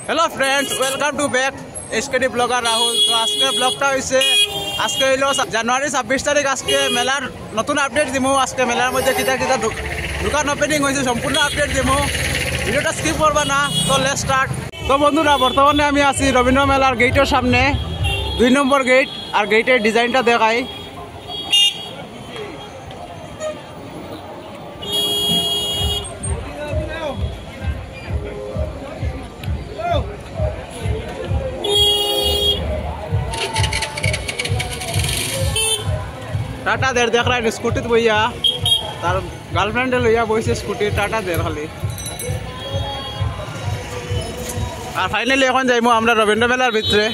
Hello friends, welcome to back SKD blogger Rahul. तो आज के ब्लगटा आज के জানুয়ারি 26 তারিখ। आज के मेलार नतून अपडेट दिमो। आज के मेलार मध्य किता किता दुकान ओपनिंग होइছে সম্পূর্ণ আপডেট দিমো। ভিডিওটা স্কিপ করবা না। তো লেটস স্টার্ট। তো বন্ধুরা, বর্তমানে আমি আছি রবীন্দ্র মেলার গেটের সামনে, 2 নম্বর গেট। আর গেটের ডিজাইনটা দেখাই। टाटा देर देख रहा है स्कूटी बइया, तार गार्लफ्रेंड लइया बइसे स्कूटी टाटा देर खाली। और फाइनली এখন যাইমু আমরা রবীন্দ্র মেলার ভিতরে।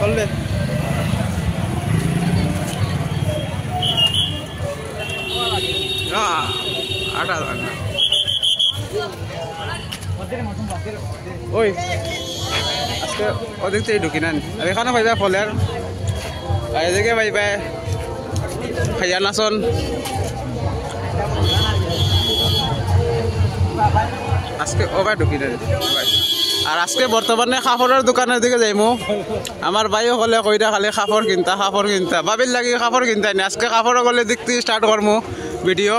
চললে আটা ওই আজকে ওদিক থেকে ঢুকি না। আর এখানে পাইবা ফলের, আর এদিকে পাইবা খাইয়া নাচন। আজকে ওবার ঢুকি না। আর আজকে বর্তমানে কাপড়ের দোকানের দিকে যাইমু। আমার ভাই হলে কইরা খালি কাপড় কিনতা বাবির লাগি কাপড় কিনতাই না। আজকে কাপড় গলে দেখতে স্টার্ট করমু ভিডিও।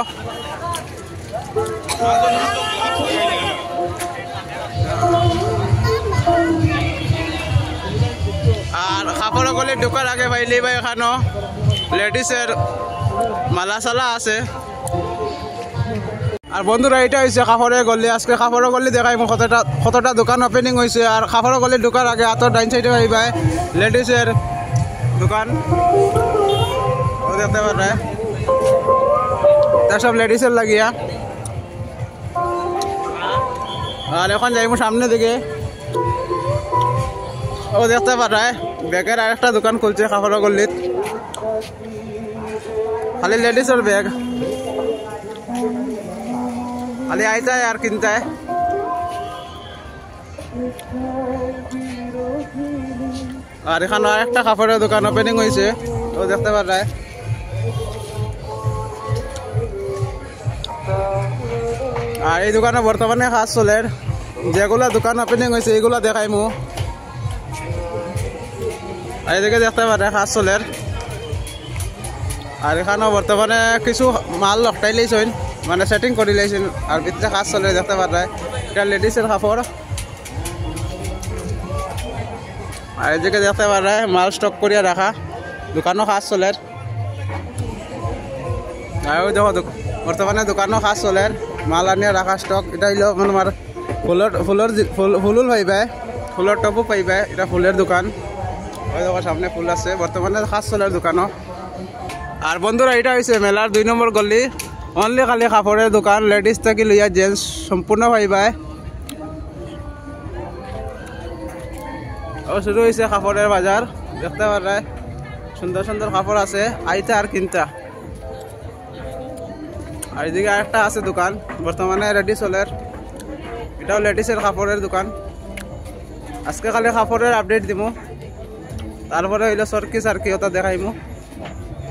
আর কাপড় গলে ঢোকার আগে পাইলেই ভাই এখানো লেডিসের মালা সালা আছে। আর বন্ধুরা, এটা হয়েছে কাপড়ে গলি। আজকে কাপড় গলি দেখাই কতটা দোকান ওপেনিং হয়েছে। আর কাপড় গলি ঢোকার আগে হাতের ডাইন সাইডে পাইবা লেডিসের দোকান দেখতে পারে। তার সব লেডিসের লাগিয়া। আর এখন যাইমু সামনে দিকে। ও দেখতে পারে ব্যাগের আর একটা দোকান খুলছে কাপড় গলিত, খালি লেডিসের ব্যাগ। খালি আইতায় আর কিনতায়। আর এখানে আর একটা কাপড়ের দোকান ওপেনিং হয়েছে, ও দেখতে পারে। আর এই দোকানে বর্তমানে কাজ চলে। যেগুলা দোকান ওপেনিং হয়েছে এইগুলা দেখাইমু। আর এদিকে দেখতে পারে কাজ চলে। আর এখানেও বর্তমানে কিছু মাল লকটাই লাইছেন, মানে সেটিং করে লাইছেন। আর ভিতরে কাজ চলে দেখতে পারে। এটা লেডিসের কাপড়। আর এদিকে দেখতে পারে মাল স্টক করিয়া রাখা, দোকানও কাজ চলে। আর দেখো বর্তমানে দোকানও কাজ চলে, মাল আনিয়া রাখা স্টক। এটা হইল মানে আমার ফুলুল পাইবা, ফুলের টপও পাইবা। এটা ফুলের দোকান। ওই দেখো সামনে ফুল আছে, বর্তমানে কাজ চলার দোকানও। আর বন্ধুরা, এটা হয়েছে মেলার 2 নম্বর গলি। অনলি খালি কাপড়ের দোকান, লেডিস থেকে লইয়া জেন্টস সম্পূর্ণ পাইবা। ও শুরু হয়েছে কাপড়ের বাজার, দেখতে পারে। সুন্দর সুন্দর কাপড় আছে, আইতা আর কিনতা। আর এদিকে আরেকটা আছে দোকান, বর্তমানে রেডি চলের। এটাও লেডিসের কাপড়ের দোকান। আজকে খালি কাপড়ের আপডেট দিমু, তারপরে হইল সরকি সার্কি ওটা দেখাইমু।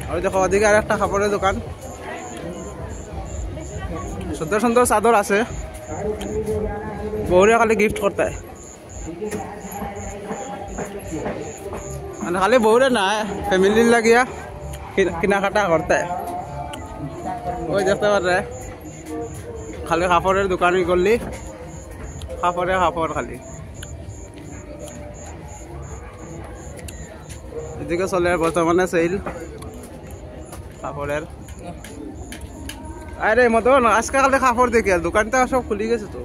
আর দেখো ওদিকে আর একটা কাপড়ের দোকান, সুন্দর সুন্দর চাদর আছে। বউরে খালি গিফট করতে, মানে খালি বউরে না, ফ্যামিলির লাগিয়া কেনাকাটা করতে। ওই দেখতে পারে খালি কাপড়ের দোকানই করলি, কাপড় খালি। এদিকে চলে বর্তমানে সেল কাপড়ের। আরে মতন আজকে খালি কাপড় দেখি, আর দোকানটা সব খুলি গেছে। তো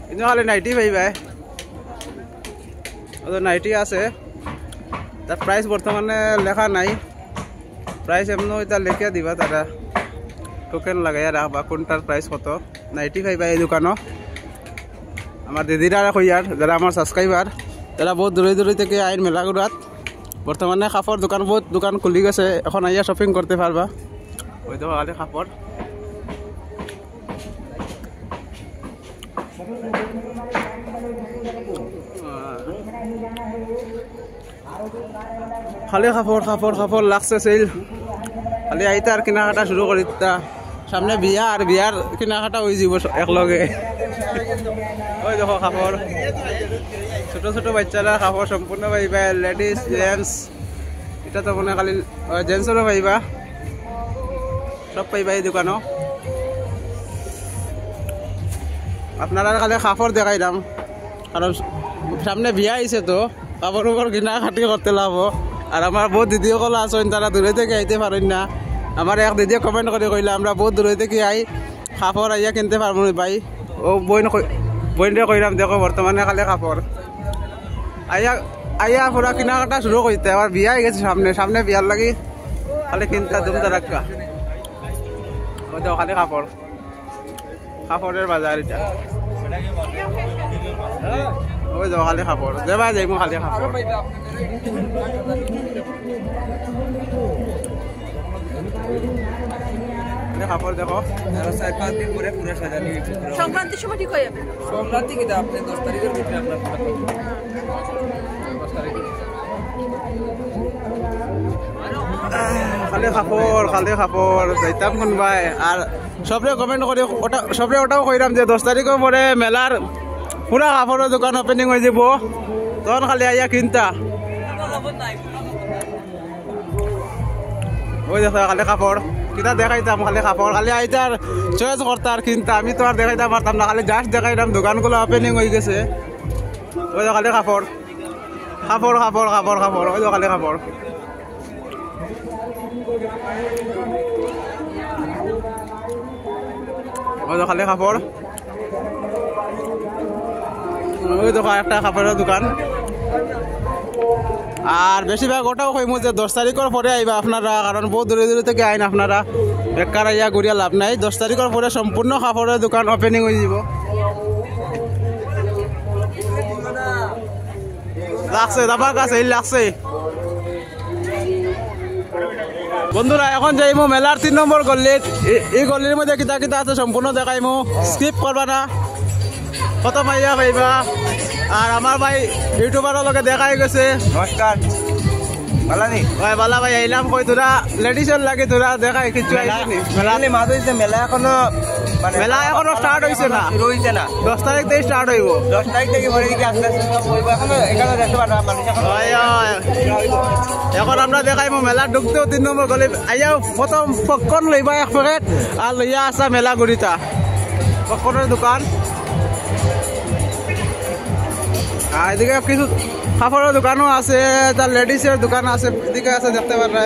কিন্তু খালি নাইটি পাইবা, নাইটি আছে। তার প্রাইস বর্তমানে লেখা নাই, প্রাইস এমন এটা লেখে দিবা। তারা টোকেন লাগাইয়া রাখবা কোনটার প্রাইস কত। নাইটি পাইবা এই দোকানও। আমার দিদিরা কইয়ার যারা আমার সাবস্ক্রাইবার, তারা বহুত দূরে দূরে থেকে আইন মেলাগুড়াত। বর্তমানে কাপড় দোকান বহুত দোকান খুলি গেছে, এখন আইয়া শপিং করতে পারবা। ওই তো খালি কাপড়। খালি কাপড় কাপড় কাপড় লাগছে সেল। খালি আইতা আর কেনাকাটা শুরু করি। সামনে বিয়া আর বিয়ার কেনাকাটা হয়ে যাব একলগে। ওই দেখো কাপড়, ছোট ছোট বাচ্চারা কাপড় সম্পূর্ণ পাইবা, লেডিস জেন্টস, এটা তো মনে খালি জেন্টসরও পাইবা, সব পাইবা এই দোকানও। আপনারা খালি কাপড় দেখাই দাম, কারণ সামনে বিয়া আইছে তো কাপড় উপর কিনা খাটি করতে লাভ। আর আমার বহুত দিদিসকল আছেন, তারা দূরে থেকে আইতে পারেন না। আমার এক দিদিয়ে কমেন্ট করে কইলে আমরা বহুত দূরে থেকে আই কাপড় আইয়া কিনতে পারবো না ভাই। ও বইনরে কইলাম দেখো বর্তমানে খালি কাপড় আইয়া আইয়া পুরা কেনাকাটা শুরু করতে। আবার বিয়া গেছে সামনে, সামনে বিয়ার লাগি খালি কিনতে দুমদা রাখা। ও দেখো খালি কাপড়, কাপড়ের বাজার এটা। ওই দেখো খালি কাপড়, দেবা যাইমু খালি কাপড়। কাপড় দেখো আরো 4-5 দিন পরে পুরো সাজানি সংক্রান্তির সময় ঠিক হয়ে যাবে। সংক্রান্তি কিটা আপনি 10 তারিখের ভিতরে আপনার 10 তারিখ খালি কাপড়, খালি কাপড় যাইতাম কোনবাই। আর সবরে কমেন্ট করে ওটা সবরে ওটাও কইরাম যে 10 তারিখের পরে মেলার পুরা কাপড়ের দোকান ওপেনিং হয়ে যাব, তখন খালি আইয়া কিনতা। ওই দেখো খালি কাপড়, কিতা দেখাইতাম খালি কাপড়, খালি আইতার চয়েস করতা আর কিনতা। আমি তো আর দেখাইতাম পারতাম না, খালি জাস্ট দেখাইতাম দোকানগুলো ওপেনিং হয়ে গেছে। ওই দেখো খালি কাপড়, কাপড় কাপড় কাপড় কাপড়, ওই দেখো খালি কাপড়। ওই দেখো খালি কাপড়, ওই দেখো একটা কাপড়ের দোকান। আর বেশিরভাগ ওটাও কইমু যে 10 তারিখের পরে আইবা আপনারা, কারণ বহু দূরে দূরে থেকে আইন আপনারা, বেকার আইয়া ঘুরিয়া লাভ নাই। 10 তারিখের পরে সম্পূর্ণ কাপড়ের দোকান ওপেনিং হয়ে যাব। লাগছে আমার কাছে এই লাগছে। বন্ধুরা এখন যাইমু মেলার 3 নম্বর গল্লি। এই গল্লির মধ্যে কিতা কিতা আছে সম্পূর্ণ দেখাইমু, স্কিপ করবা না, কত মাইয়া পাইবা। আর আমার ভাই ইউটিউবারের লগে দেখাই গেছে। নমস্কার বালানি ভাই বালা ভাই আইলাম কই তোরা লেডিসের লাগে তোরা দেখাই কিছু আইছিনি। মেলালে মাছ হইছে, মেলা এখনো মানে মেলা এখনো স্টার্ট হইছে না, শুরু হইছে না। 10 তারিখ থেকে স্টার্ট হইব। 10 তারিখ থেকে ভরে দিকে আসলে হইব, এখনো এখানে দেখতে পারা মানুষ এখন এখন আমরা দেখাইমু মেলা ঢুকতেও 3 নম্বর গলি আইয়া প্রথম পপকর্ন লইবা 1 প্যাকেট, আর লইয়া আসা মেলা গুড়িটা পপকর্নের দোকান। আর এদিকে কিছু কাপড়ের দোকানও আছে, তার লেডিসের দোকান আছে, এদিকে আছে দেখতে পারবে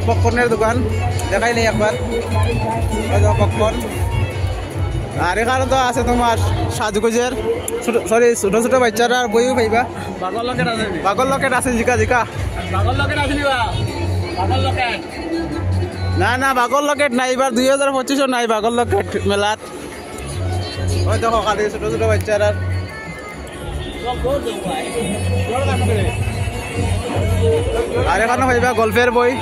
পপকর্নের দোকান, দেখাই নেই একবার পপকর্ন। আর এখানে তো আছে তোমার সাজগোজের সরি ছোট ছোট বাচ্চারা বইও পাইবা। বাগর লকেট আছে, জিকা জিকা না না বাগর লকেট নাই, এবার 2025 নাই বাগর লকেট মেলাত। ওই দেখো খালি ছোট ছোট বাচ্চারা। আর এখানে পাইবা গল্পের বই।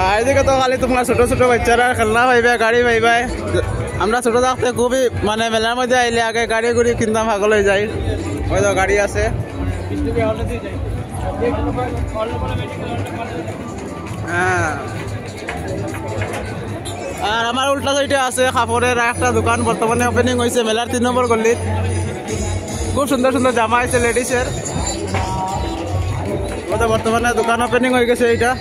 আর এদিকে তো খালি তোমরা ছোট ছোট বাচ্চারা খেলনা পাইবা, গাড়ি পাইবা। আমরা ছোট থাকতে খুবই মানে মেলার মধ্যে আইলে আগে গাড়ি গুড়ি কিনতাম, ভাগল হয়ে যায়। ওই তো গাড়ি আছে। হ্যাঁ আর আমার উল্টা সাইডে আছে কাপড়ের একটা দোকান, বর্তমানে ওপেনিং হয়েছে মেলার 3 নম্বর গল্লিত। খুব সুন্দর সুন্দর জামা আছে লেডিসের, ওটা বর্তমানে দোকান ওপেনিং হয়ে গেছে এইটা।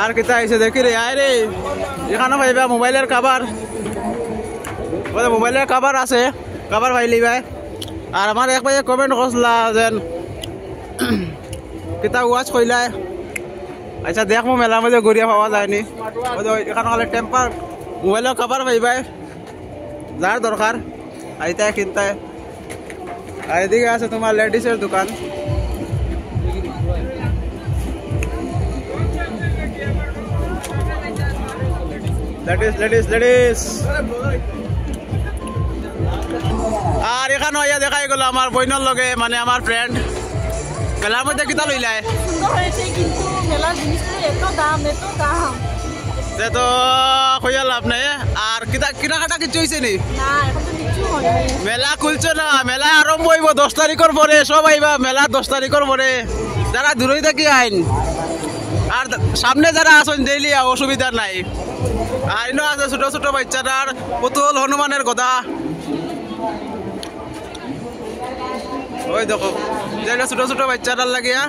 আর কিতা আইছে দেখি রে, আয় রে এখানে পাইবা মোবাইলের কাভার, ওটা মোবাইলের কাভার আছে, কাভার পাইলি ভাই। আর আমার এক ভাই কমেন্ট করছিলা যেন কিতা ওয়াচ কইলাই। আচ্ছা দেখবো মেলার মধ্যে গড়িয়া পাওয়া যায়নি। এখানে খালি টেম্পার মোবাইলের কাভার পাইবাই, যার দরকার আইতায় কিনতায়। আর এদিকে আছে তোমার লেডিসের দোকান। Ladies ladies ladies. আর এখানে আইয়া দেখাই গেল আমার বইনের লগে, মানে আমার ফ্রেন্ড। মেলার মধ্যে কিতা লইলাই? সুন্দর হয়েছে কিন্তু মেলার জিনিসগুলো এত দাম এত দাম। তে তো কইয়া লাভ নাই আর কিনাকাটা কিছু হয়েছে নি না এখন তো কিছু হয়নি মেলা খুলছে না মেলা আরম্ভ হইব 10 তারিখের পরে সব আইবা মেলা 10 তারিখের পরে যারা দূরই থাকি আইন আর সামনে যারা আসেন ডেইলি অসুবিধা নাই আর ইনো আছে ছোট ছোট বাচ্চাটার পুতুল হনুমানের কথা ওই দেখো যেটা ছোট ছোট বাচ্চাটার লাগিয়া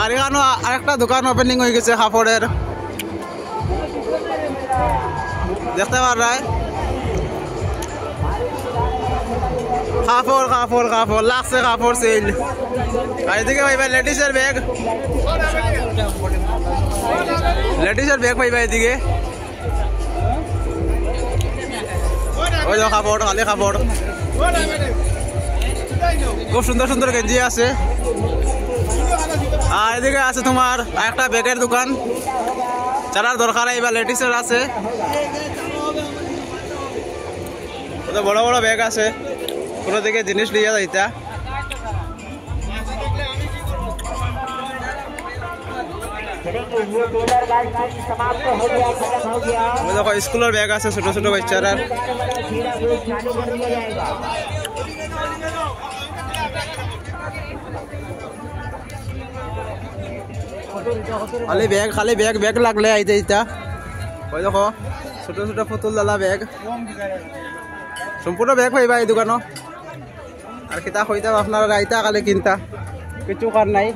আর এখানে আরেকটা দোকান ওপেনিং হয়ে গেছে কাপড়ের দেখতে পারায় কাপড় কাপড় কাপড় লাগছে কাপড় সেল আর এদিকে ভাইবা লেডিসের ব্যাগ পাইবা এদিকে ওই দেখো কাপড় খালি কাপড় খুব সুন্দর সুন্দর গেঞ্জি আছে আর এদিকে আছে তোমার একটা ব্যাগের দোকান যারা দরকার এইবার লেডিসের আছে বড় বড় ব্যাগ আছে কোনো দিকে জিনিস লিয়া যাইতা দেখো স্কুলের ব্যাগ আছে ছোট ছোট বাচ্চারা খালি ব্যাগ লাগলে আইতে ইতা ওই দেখো ছোট ছোট পুতুল দালা ব্যাগ সম্পূর্ণ ব্যাগ পাইবা এই দোকানো আর কিতা কইতাম আপনারা আইতা কালে কিনতা কিছু কার নাই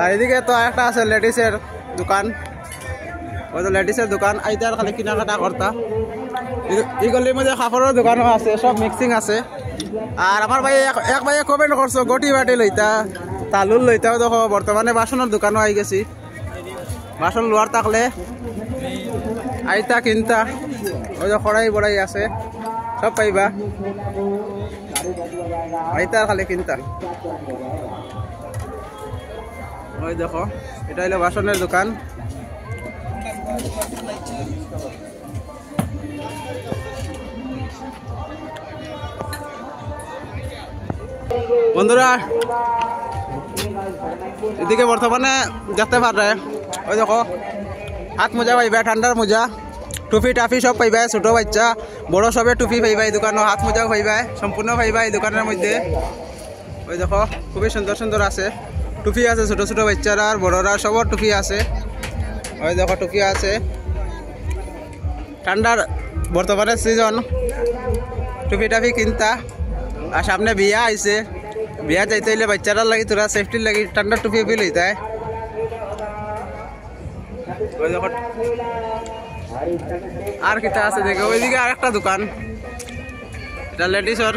আর এদিকে তো একটা আছে লেডিসের দোকান ওই তো লেডিসের দোকান আইতার খালি কেনাকাটা করতা এই গলির মধ্যে কাপড়ের দোকানও আছে সব মিক্সিং আছে আর আমার ভাই এক ভাইয়ে কমেন্ট করছো গটি বাটি লইতা তালুল লইতাও দেখো বর্তমানে বাসনের দোকানও আই গেছি বাসন লোয়ার থাকলে আইতা কিনতা ওই যে কড়াই বড়াই আছে সব পাইবা আইতা খালি কিনতা ওই দেখো এটা হলো বাসনের দোকান বন্ধুরা এদিকে বর্তমানে দেখতে পারে ওই দেখো হাত মোজা পাইবা ঠান্ডার মোজা টুপি টাফি সব পাইবা ছোট বাচ্চা বড় সবে টুপি পাইবা এই দোকানে হাত মোজাও পাইবা সম্পূর্ণ পাইবা এই দোকানের মধ্যে ওই দেখো খুবই সুন্দর সুন্দর আছে টুপি আছে ছোট ছোট বাচ্চারা আর বড়রা সবার টুপি আছে ওই দেখো টুপি আছে ঠান্ডার বর্তমানে সিজন টুপি টাফি কিনতা আর সামনে বিয়া আইছে বিয়া যাইতে হইলে বাচ্চারা লাগি তোরা সেফটির লাগি ঠান্ডার টুপি বিল হইতায় ওই দেখো আর কিতা আছে দেখো ওইদিকে আর একটা দোকান এটা লেডিসের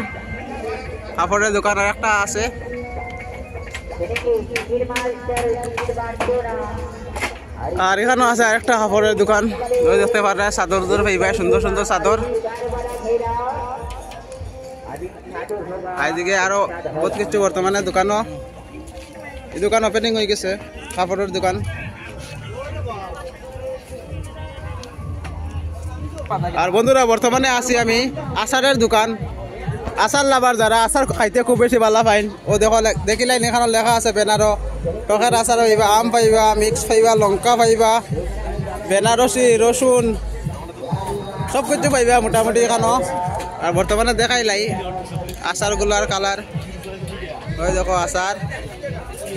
কাপড়ের দোকান আর একটা আছে আর এখানে আছে আরেকটা কাপড়ের দোকান ওই দেখতে পারে চাদর দর পাইবা সুন্দর সুন্দর চাদর এইদিকে আরো বহুত কিছু বর্তমানে দোকানও এই দোকান ওপেনিং হয়ে গেছে কাপড়ের দোকান আর বন্ধুরা বর্তমানে আছি আমি আচারের দোকান আচার লাভার যারা আচার খাইতে খুব বেশি ভালো পাইন ও দেখো দেখিলাই এখানে লেখা আছে বেনারো টকের আচার পাইবা আম পাইবা মিক্স পাইবা লঙ্কা পাইবা বেনারসি রসুন সব কিছু পাইবা মোটামুটি এখানো আর বর্তমানে দেখাইলাই আচারগুলার কালার ওই দেখো আচার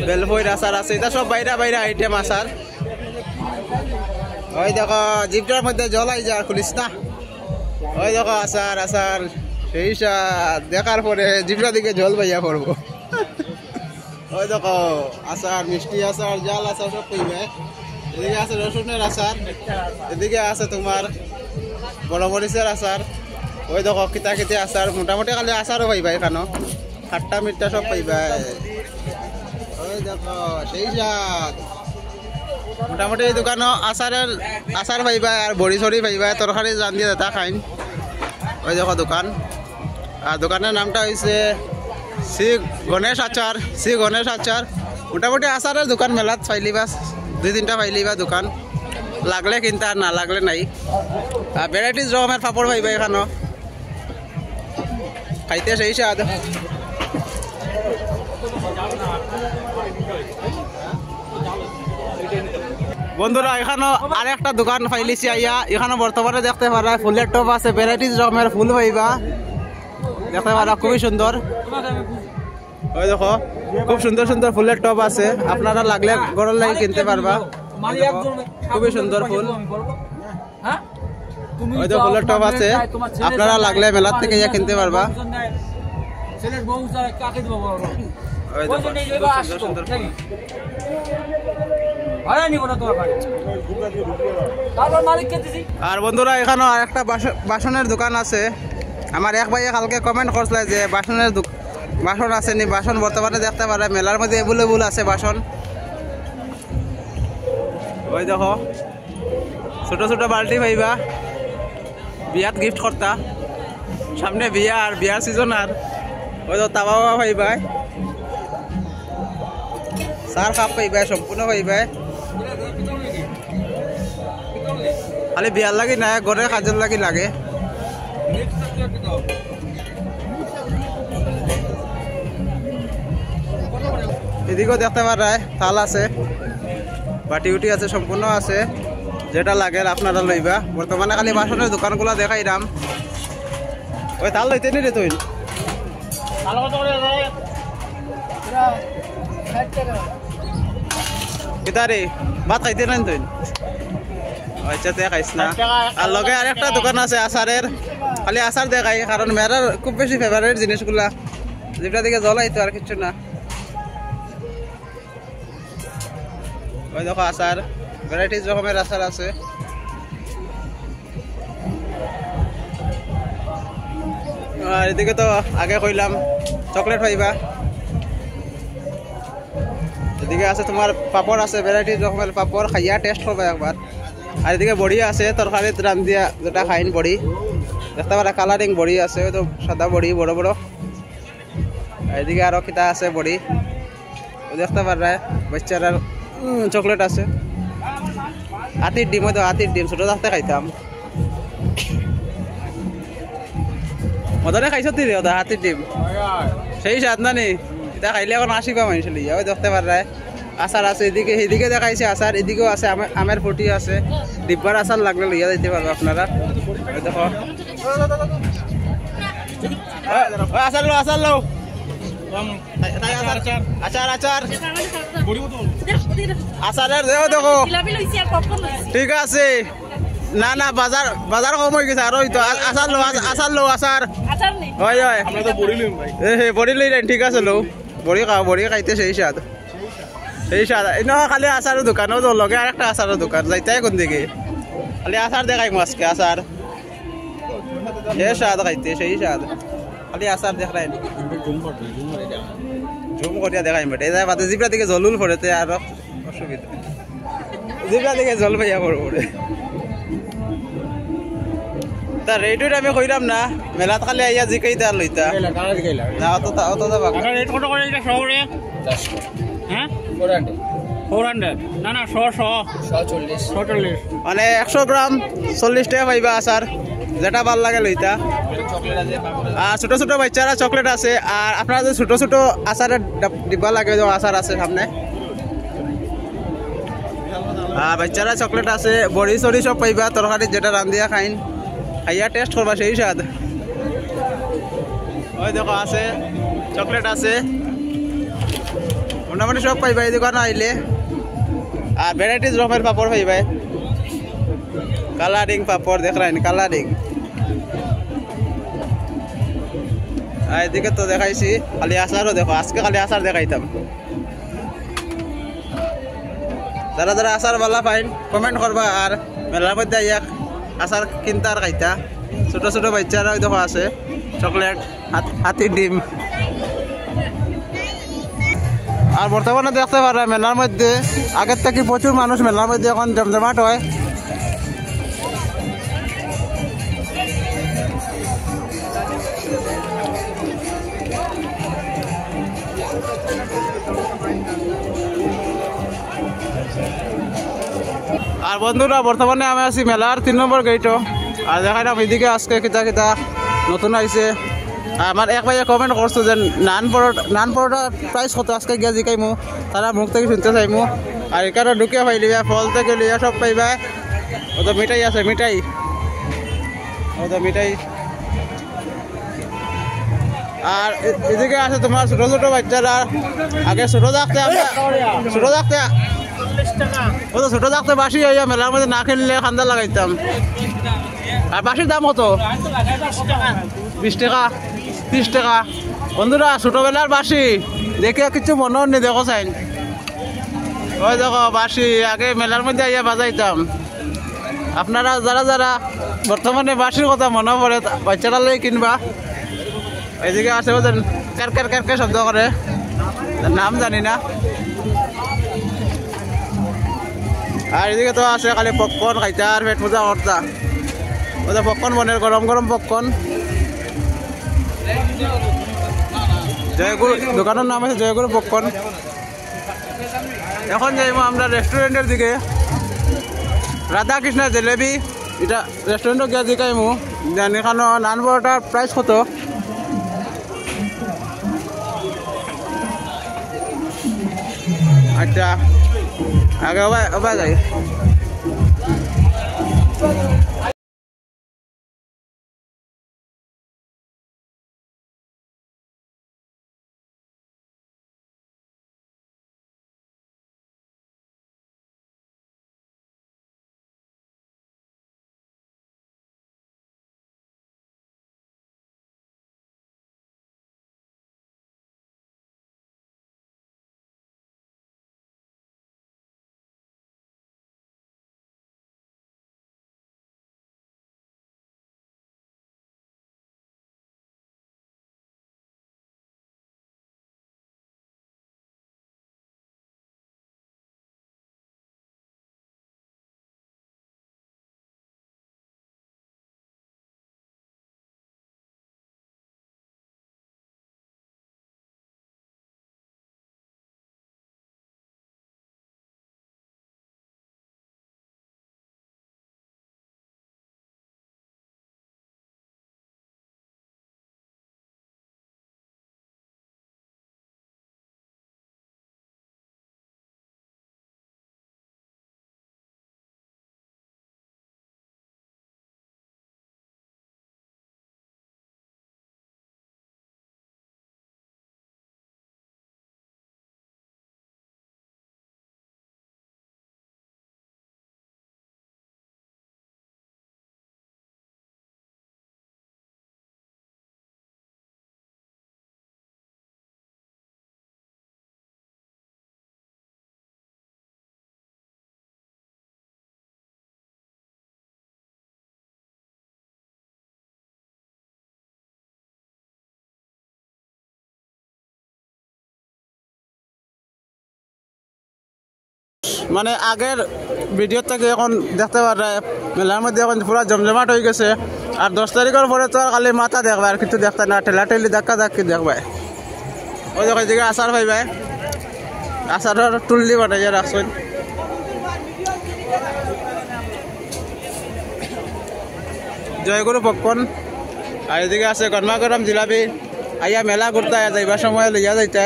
বেলফইর আচার আছে এটা সব বাইরা বাইরা আইটেম আচার ওই দেখো জিপটার মধ্যে জল আই যা খুলিস না ওই দেখো আচার আচার সেই দেখার পরে জিপটার দিকে জল বাইয়া পড়বো ওই দেখো আচার মিষ্টি আচার জাল আচার সব কইবে এদিকে আছে রসুনের আচার এদিকে আছে তোমার বড় মরিচের আচার ওই দেখো কিতা কিতা আচার মোটামুটি খালি আচারও পাইবা এখানো খাট্টা মিঠা সব পাইবা ওই দেখো সেই মোটামুটি এই দোকানও আচার পাইবা আর বড়ি সড়ি পাইবা তরকারি জান দিয়ে দাদা খাইন ওই দেখো দোকান আর দোকানের নামটা হয়েছে শ্রী গণেশ আচার মোটামুটি আচারের দোকান মেলাত পাইলিবা 2-3টা পাইলিবা দোকান লাগলে কিনতে আর না লাগলে নাই আর ভ্যারাইটিস রকমের পাপড় পাইবা এখানো খাইতে সেই স্বাদ বন্ধুরা এখানেও আরেকটা দোকান পাইলিছি আইয়া এখানে বর্তমানে দেখতে পারা ফুলের টপ আছে ভ্যারাইটিস রকমের ফুল পাইবা দেখতে পারা খুবই সুন্দর ওই দেখো খুব সুন্দর সুন্দর ফুলের টপ আছে আপনারা লাগলে গড়ের লাগি কিনতে পারবা খুবই সুন্দর ফুল ওই তো ফুলের টপ আছে আপনারা লাগলে মেলার থেকে ইয়া কিনতে পারবা ওই দেখো সুন্দর সুন্দর ফুল আর বন্ধুরা এখানে আরেকটা বাসনের দোকান আছে আমার এক ভাইয়ে কালকে কমেন্ট করছিল যে বাসন আছে নি বাসন বর্তমানে দেখতে পারে মেলার মধ্যে অ্যাভেলেবল আছে বাসন ওই দেখো ছোট ছোট বালতি পাইবা বিয়াত গিফট করতা সামনে বিয়া আর বিয়ার সিজন আর ওই তো তাওয়া পাইবা চার কাপ পাইবা সম্পূর্ণ পাইবা খালি বিয়ার লাগি নাই ঘরে কাজের লাগি লাগে এদিকেও দেখতে পারায় থাল আছে বাটি উটি আছে সম্পূর্ণ আছে যেটা লাগে আপনারা লইবা বর্তমানে খালি বাসনের দোকানগুলো দেখাই দাম ওই থাল লইতে নি রে তুই কিতারে ভাত খাইতে না তুই আচ্ছা তে খাইছ না আর লগে আরেকটা দোকান আছে আচারের খালি আচার দেখাই কারণ মেয়ের খুব বেশি ফেভারিট জিনিসগুলা যেটা দিকে জ্বলাই তো আর কিছু না ওই দেখো আচার ভ্যারাইটিস রকমের আচার আছে আর এদিকে তো আগে কইলাম চকলেট পাইবা এদিকে আছে তোমার পাপড় আছে ভ্যারাইটিস রকমের পাপড় খাইয়া টেস্ট করবা একবার আর এদিকে বড়ি আছে তরকারিত রান্ধিয়া যেটা খাইন বড়ি দেখতে পারা কালারিং বড়ি আছে ওই তো সাদা বড়ি বড় বড় এদিকে আরো কিতা আছে বড়ি দেখতে পারা বাচ্চার চকলেট আছে হাতির ডিম তো হাতির ডিম ছোট থাকতে খাইতাম মদনে খাইছ তুই দাদা হাতির ডিম সেই স্বাদ না নি এটা খাইলে এখন আসিবা মানুষ লিয়া ওই দেখতে পারায় আচার আছে এদিকে এদিকে দেখাইছে আচার এদিকেও আছে আমের ফুটি আছে ডিব্বার আচার লাগলে লইয়া দিতে পারবে আপনারা দেখো আচার লো আচার লো আচার আচার আচারের দেও দেখো ঠিক আছে না না বাজার বাজার কম হয়ে গেছে আর ওই তো আচার লো আচার লো আচার হয় হয় বড়ি লই ঠিক আছে লো বড়ি খাও বড়ি খাইতে সেই স্বাদ সেই স্বাদ না খালি আচারের দোকানও তো লগে আর একটা আচারের দোকান যাইতাই কোন দিকে খালি আচার দেখাই মাছকে আচার সেই স্বাদ খাইতে সেই স্বাদ খালি আচার দেখাই ঝুম করিয়া দেখাই বেটে যাই বাদে জিবরা দিকে জলুল পড়েতে আর অসুবিধা জিবরা দিকে জল পাইয়া পড়ে তা রেটুট আমি কইরাম না মেলাত খালি আইয়া জিকাই তার লইতা না অত যাবা রেট কত করে এটা শহরে হ্যাঁ 400 না না 140 মানে 100 গ্রাম 40 টাকা পাইবা আচার যেটা ভাল লাগে লইতা আর ছোট ছোট বাচ্চারা চকলেট আছে আর আপনারা যে ছোট ছোট আচারের ডিব্বা লাগে আচার আছে সামনে আর বাচ্চারা চকলেট আছে বড়ি চড়ি সব পাইবা তরকারি যেটা রান্ধিয়া খাইন খাইয়া টেস্ট করবা সেই স্বাদ ওই দেখো আছে চকলেট আছে মোটামুটি সব পাইবা এই দোকানে আইলে আর ভ্যারাইটিস রকমের পাপড় পাইবা কালারিং পাপড় দেখাইন কালারিং আর এদিকে তো দেখাইছি খালি আচারও দেখো আজকে খালি আচার দেখাইতাম যারা যারা আচার বালা পাইন কমেন্ট করবা আর মেলার মধ্যে আইয়া আচার কিনতা আর খাইতা ছোট ছোট বাচ্চারা দেখো আছে চকলেট হাতির ডিম আর বর্তমানে দেখতে পারা মেলার মধ্যে আগের থেকে প্রচুর মানুষ মেলার মধ্যে এখন জমজমাট হয় আর বন্ধুরা বর্তমানে আমি আছি মেলার 3 নম্বর গেটও আর দেখাইলাম এদিকে আজকে কিতা কিতা নতুন আইছে আমার এক ভাইয়া কমেন্ট করছো যে নান পরোটা প্রাইস কত আজকে গিয়া জিকাইমু তারা মুখ থেকে শুনতে চাইমু আর এখানে ঢুকে পাইলিবা ফল থেকে লিয়া সব পাইবা ও তো মিঠাই আছে মিঠাই ও তো মিঠাই আর এদিকে আছে তোমার ছোট ছোট বাচ্চারা আগে ছোট থাকতে ও তো ছোট থাকতে বাসি হইয়া মেলার মধ্যে না খেললে খান্দা লাগাইতাম আর বাসির দাম কত 20 টাকা 30 টাকা বন্ধুরা ছোটবেলার বাসি দেখে কিছু মনে নেই দেখো চাইন ওই দেখো বাসি আগে মেলার মধ্যে আইয়া বাজাইতাম আপনারা যারা যারা বর্তমানে বাসির কথা মনে পড়ে বাচ্চারা লই কিনবা এদিকে আছে ওদের কারকার কারকার শব্দ করে নাম জানি না আর এদিকে তো আছে খালি পপকর্ন খাইতা আর পেট পূজা করতা ওদের পপকর্ন বনের গরম গরম পপকর্ন জয়গুরু দোকানের নাম আছে জয়গুরু পপকর্ন এখন যাইব আমরা রেস্টুরেন্টের দিকে রাধাকৃষ্ণ জিলেবি এটা রেস্টুরেন্টে গিয়ে দিকাইমু জানি এখানে নান পরোটার প্রাইস কত আচ্ছা আগে ওবা যাই মানে আগের ভিডিও থেকে এখন দেখতে পারে মেলার মধ্যে এখন পুরো জমজমাট হয়ে গেছে আর 10 তারিখের পরে তো আর খালি মাথা দেখবে আর কিছু দেখতে না ঠেলা ঠেলি ধাক্কা ধাক্কি দেখবে ওই দেখো এদিকে আচার পাইবে আচারের টুল্লি বানাইয়া রাখছেন জয়গুরু পপকর্ন আর এদিকে আছে গরমা গরম জিলাপি আইয়া মেলা করতে যাইবার সময় লইয়া যাইতে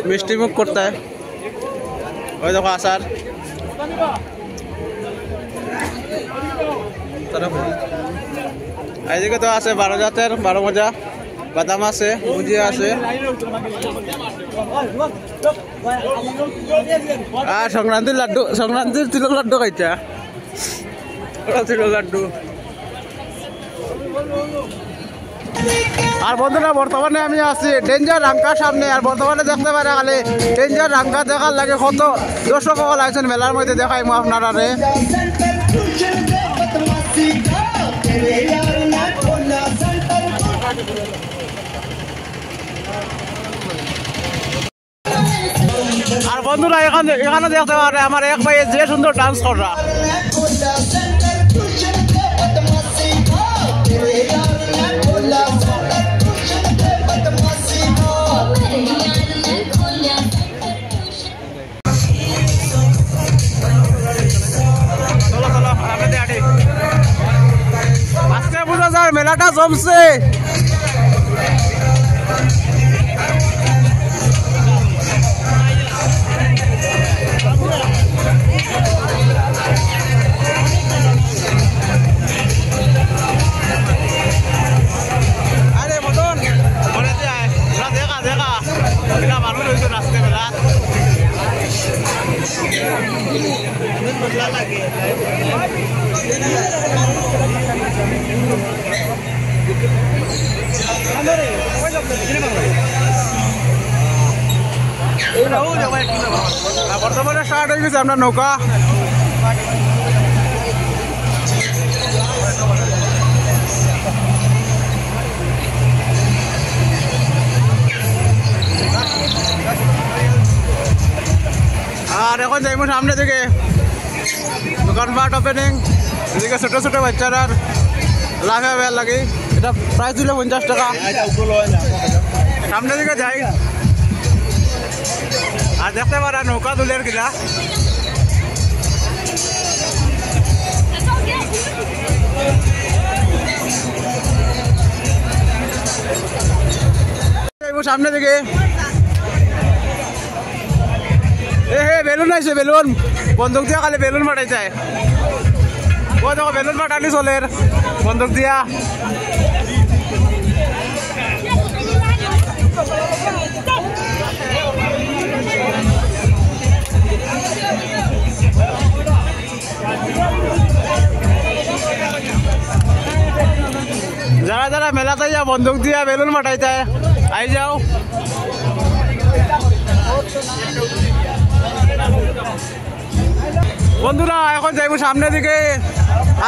মিষ্টি মুখ করতে ওই দেখো আচার এদিকে তো আছে 12 জাতের 12 মজা বাদাম আছে ভুজিয়া আছে আর সংক্রান্তির তিলক লাড্ডু খাইতা তিলক লাড্ডু আর বন্ধুরা বর্তমানে আমি আছি ডেঞ্জার রাঙ্কার সামনে আর বর্তমানে দেখতে পারে খালি ডেঞ্জার রাঙ্কা দেখার লাগে কত দর্শক সকল আছেন মেলার মধ্যে দেখাই মু আপনারা রে আর বন্ধুরা এখানে দেখতে পারে আমার এক ভাই যে সুন্দর ডান্স করা আজকে বুঝা যায় মেলাটা জমছে বর্তমানে স্টার্ট হয়ে গেছে আমরা নৌকা আর এখন যাইব সামনে থেকে দোকানপাট ওপেনিং এদিকে ছোট ছোট বাচ্চারা লাফে বেল লাগে এটা প্রাইস দিল 50 টাকা সামনে দিকে যাই আর দেখতে পারা নৌকা দুলের কিনা সামনে দিকে বেলুন আইছে বেলুন বন্দুক দিয়া খালি বেলুন ফাটাই যায় ও দেখো বেলুন ফাটানি চলের বন্দুক দিয়া যারা যারা মেলাতে যা বন্দুক দিয়া বেলুন ফাটাই যায় আই যাও বন্ধুরা এখন যাইব সামনের দিকে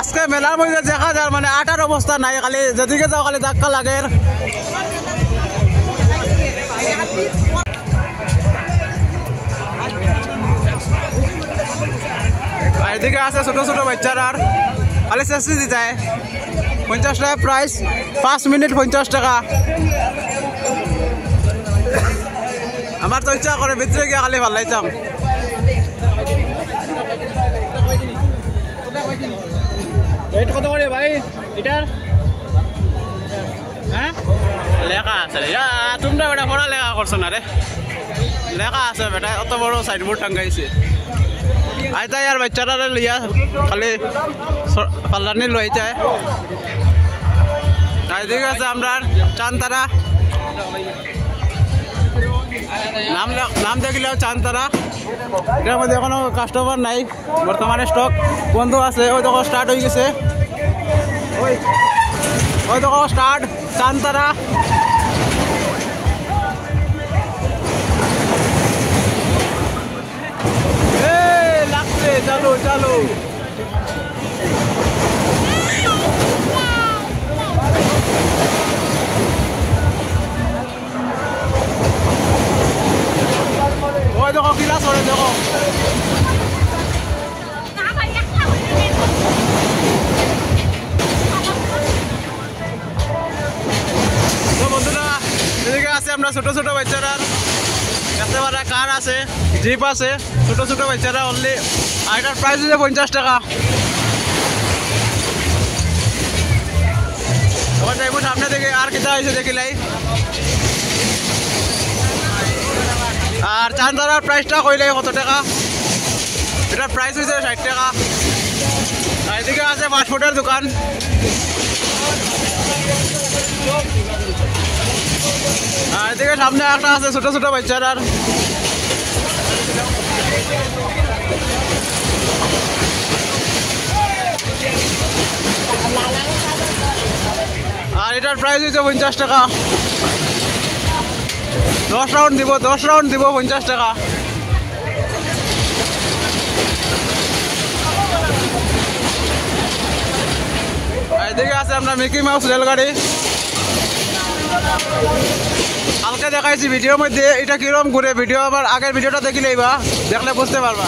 আজকে মেলার মধ্যে দেখা যায় মানে আটার অবস্থা নাই খালি যেদিকে যাও খালি ধাক্কা লাগে এদিকে আছে ছোট ছোট বাচ্চারা খালি চেষ্টি দিতে 50 টাকা প্রাইস 5 মিনিট 50 টাকা আমার তো ইচ্ছা করে ভিতরে গিয়ে খালি ভাল লাইতাম কত করে ভাই এটার হ্যাঁ লেখা আছে তোমরা বেটা পড়া লেখা করছো না রে লেখা আছে বেটা অত বড় সাইনবোর্ড টাঙ্গাইছে আইতা আর বাচ্চারা লিয়া খালি পাল্লানি লই যায় এদিকে আছে আমরা চানতারা নাম দেখলেও চানতারা এটার মধ্যে এখনো কাস্টমার নাই বর্তমানে স্টক বন্ধ আছে ওই দেখো স্টার্ট হয়ে গেছে ওই দেখো স্টার্ট চানতারা লাগছে চালু চালু ওই দেখো কিলা সরে দেখো তো বন্ধুরা এদিকে আছে আমরা ছোট ছোট বাচ্চারা দেখতে পারা কার আছে জিপ আছে ছোট ছোট বাচ্চারা অনলি এটার প্রাইস হচ্ছে 50 টাকা তখন যাইব সামনে থেকে আর কিতা হয়েছে দেখিলাই আর চান্দারার প্রাইসটা কইলে কত টাকা এটার প্রাইস হয়েছে 60 টাকা এদিকে আছে ফাস্টফুডের দোকান আর এদিকে সামনে একটা আছে ছোট ছোট বাচ্চারার আর এটার প্রাইস হয়েছে 50 টাকা 10 রাউন্ড দিব 50 টাকা এদিকে আছে আমরা মিকি মাউস রেলগাড়ি কালকে দেখাইছি ভিডিওর মধ্যে এটা কিরকম ঘুরে ভিডিও আবার আগের ভিডিওটা দেখিলেই বা দেখলে বুঝতে পারবা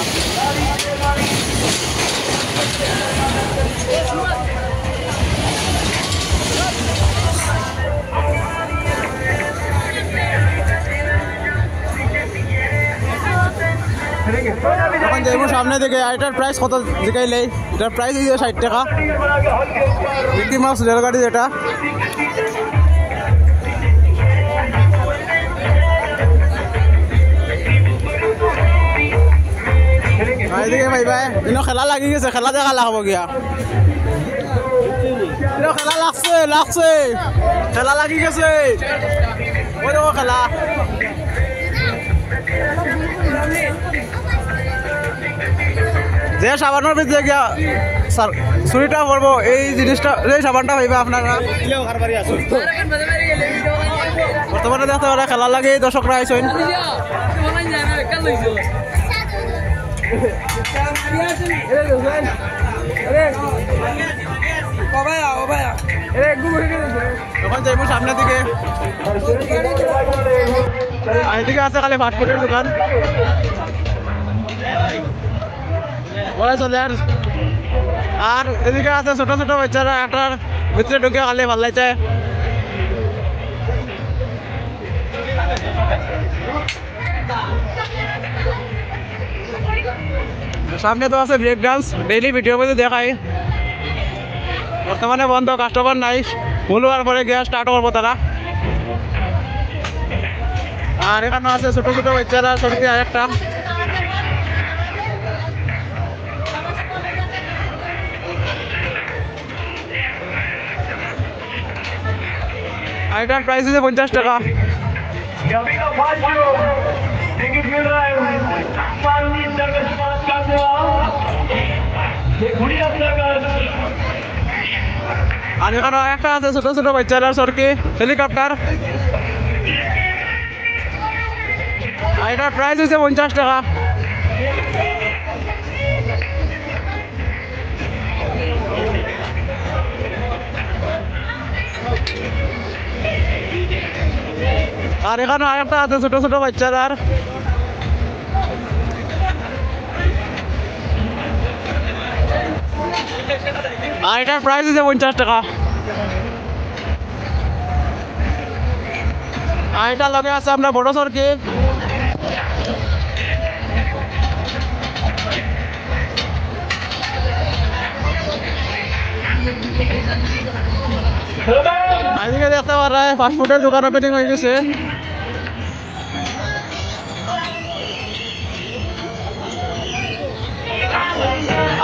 এখন যাইব সামনে থেকে এটার প্রাইস কত দেখাইলে এটার প্রাইস হয়েছে 60 টাকা মিকি মাউস রেলগাড়ি যেটা এদিকে ভাই ভাই খেলা লাগি গেছে খেলা দেখা লাগাবো গিয়া খেলা লাগছে খেলা লাগি গেছে ওই দেখো খেলা যে সাবানের ভিতরে গিয়া চুরিটা করবো এই জিনিসটা এই সাবানটা হইবা আপনারা বর্তমানে দেখতে পারা খেলা লাগে দর্শকরা আইসেন এখন যাইব সামনের দিকে এদিকে আছে খালি ফাস্টফুডের দোকান বলে চলে আর এদিকে আছে ছোট ছোট বাচ্চারা একটার ভিতরে ঢুকে খালি ভাল লাগছে সামনে তো আছে ব্রেক ডান্স ডেইলি ভিডিও মধ্যে দেখাই বর্তমানে বন্ধ কাস্টমার নাই ফুল হওয়ার পরে গিয়ে স্টার্ট করবো তারা আর এখানে আছে ছোট ছোট বাচ্চারা সরকি আরেকটা এটার প্রাইস আছে 50 টাকা আর এখানে একটা আছে ছোট ছোট বাচ্চারা সরকি হেলিকপ্টার এটার প্রাইস হচ্ছে 50 টাকা আর এখানে আরেকটা আছে ছোট ছোট বাচ্চাদের আর এটার প্রাইস হচ্ছে 50 টাকা আর এটার লগে আছে আমরা বড় সরকি আজকে দেখতে পারা ফাস্টফুডের দোকান ওপেনিং হয়ে গেছে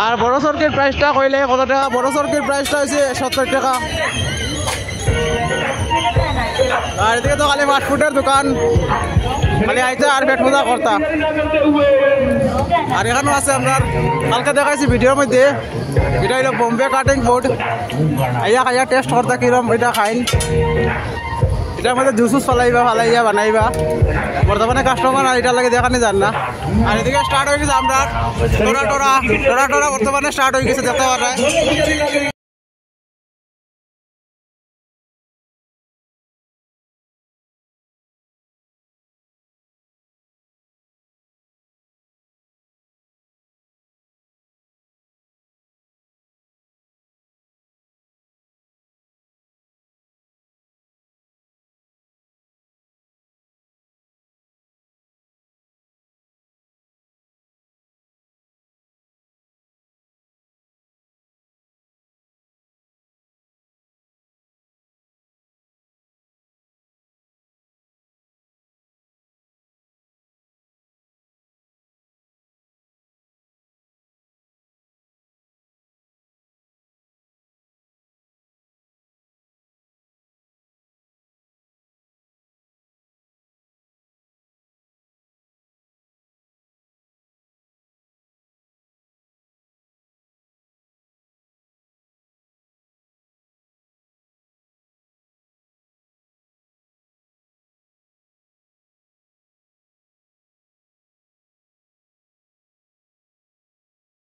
আর বড় সরকির প্রাইসটা কইলে কত টাকা বড় সরকির প্রাইসটা হচ্ছে 70 টাকা আর এদিকে তো খালি ফাস্টফুডের দোকান খালি আইতে আর পেট পূজা করতা আর এখানেও আছে আপনার কালকে দেখাইছি ভিডিওর মধ্যে এটা হলো বোম্বে কাটিং বোর্ড আইয়া খাইয়া টেস্ট করতা কিরম এটা খাইন এটার মধ্যে জুসুস ফালাইয়া বানাইবা বর্তমানে কাস্টমার আর এটার লাগে দেখানি যান না আর এদিকে স্টার্ট হয়ে গেছে আমরা টোরা বর্তমানে স্টার্ট হয়ে গেছে দেখতে পারা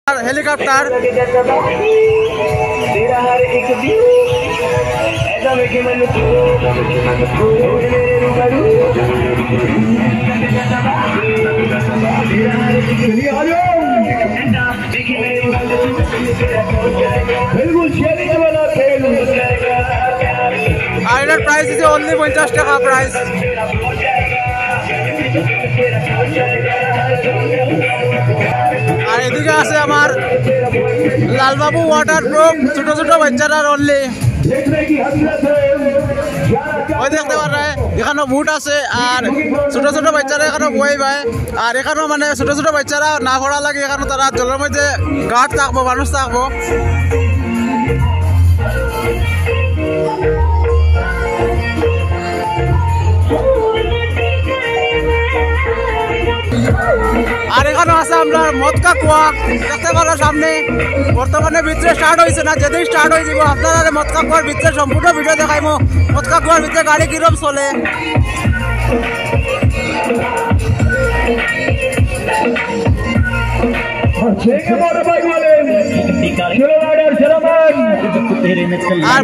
हेलीकॉप्टर आइडर प्राइस इज ओनली 50 টাকা प्राइस আর এদিকে আছে আমার লালবাবু ওয়াটারপ্রুফ ছোট ছোট বাচ্চারা অনলি ওই দেখতে পারে এখানে বুট আছে আর ছোট ছোট বাচ্চারা এখানে বই ভাই আর এখানেও মানে ছোট ছোট বাচ্চারা না পড়া লাগে এখানে তারা জলের মধ্যে গার্ড থাকবো মানুষ থাকবো আর এখানে আছে আমরা মদকা কুয়া দেখতে পারো সামনে বর্তমানে ভিতরে স্টার্ট হয়েছে না, যেদিন স্টার্ট হয়ে যাব আপনারা মদকা কুয়ার ভিতরে সম্পূর্ণ ভিডিও দেখাইমো। মদকা কুয়ার ভিতরে গাড়ি কিরম চলে। আর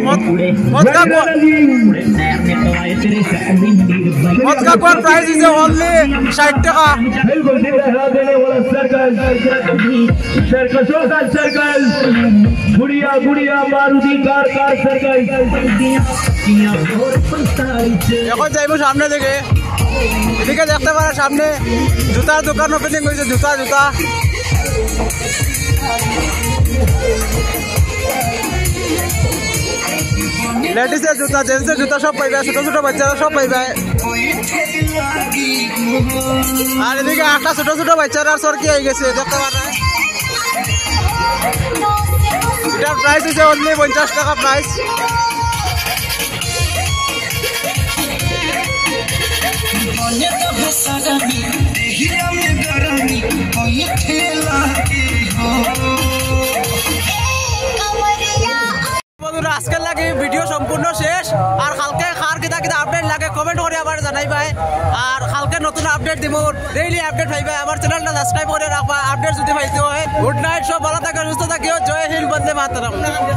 মদকা কুয়ার প্রাইস ইজ অনলি 60 টাকা। এখন যাইব সামনে থেকে, এদিকে দেখতে পারে সামনে জুতার দোকান ওপেনিং হয়েছে। জুতা লেডিসের জুতা, জেন্টসের জুতা সব পাইবে, ছোট ছোট বাচ্চারা সব পাইবে। আর এদিকে একটা ছোট ছোট বাচ্চারা সরকি হয়ে গেছে দেখতে পারে। এটার প্রাইস হচ্ছে অনলি 50 টাকা প্রাইস। আজকের লাগে ভিডিও সম্পূর্ণ শেষ। আর কালকে কার কিতা কিতা আপডেট লাগে কমেন্ট করে আবার জানাইবাই। আর কালকে নতুন আপডেট দিব, ডেইলি আপডেট পাইবা। আমার চ্যানেলটা সাবস্ক্রাইব করে রাখবা আপডেট যদি পাইতে হয়। গুড নাইট, সব ভালো থাকো, সুস্থ থাকিও। জয় হিন্দ, বন্দে মাতরম।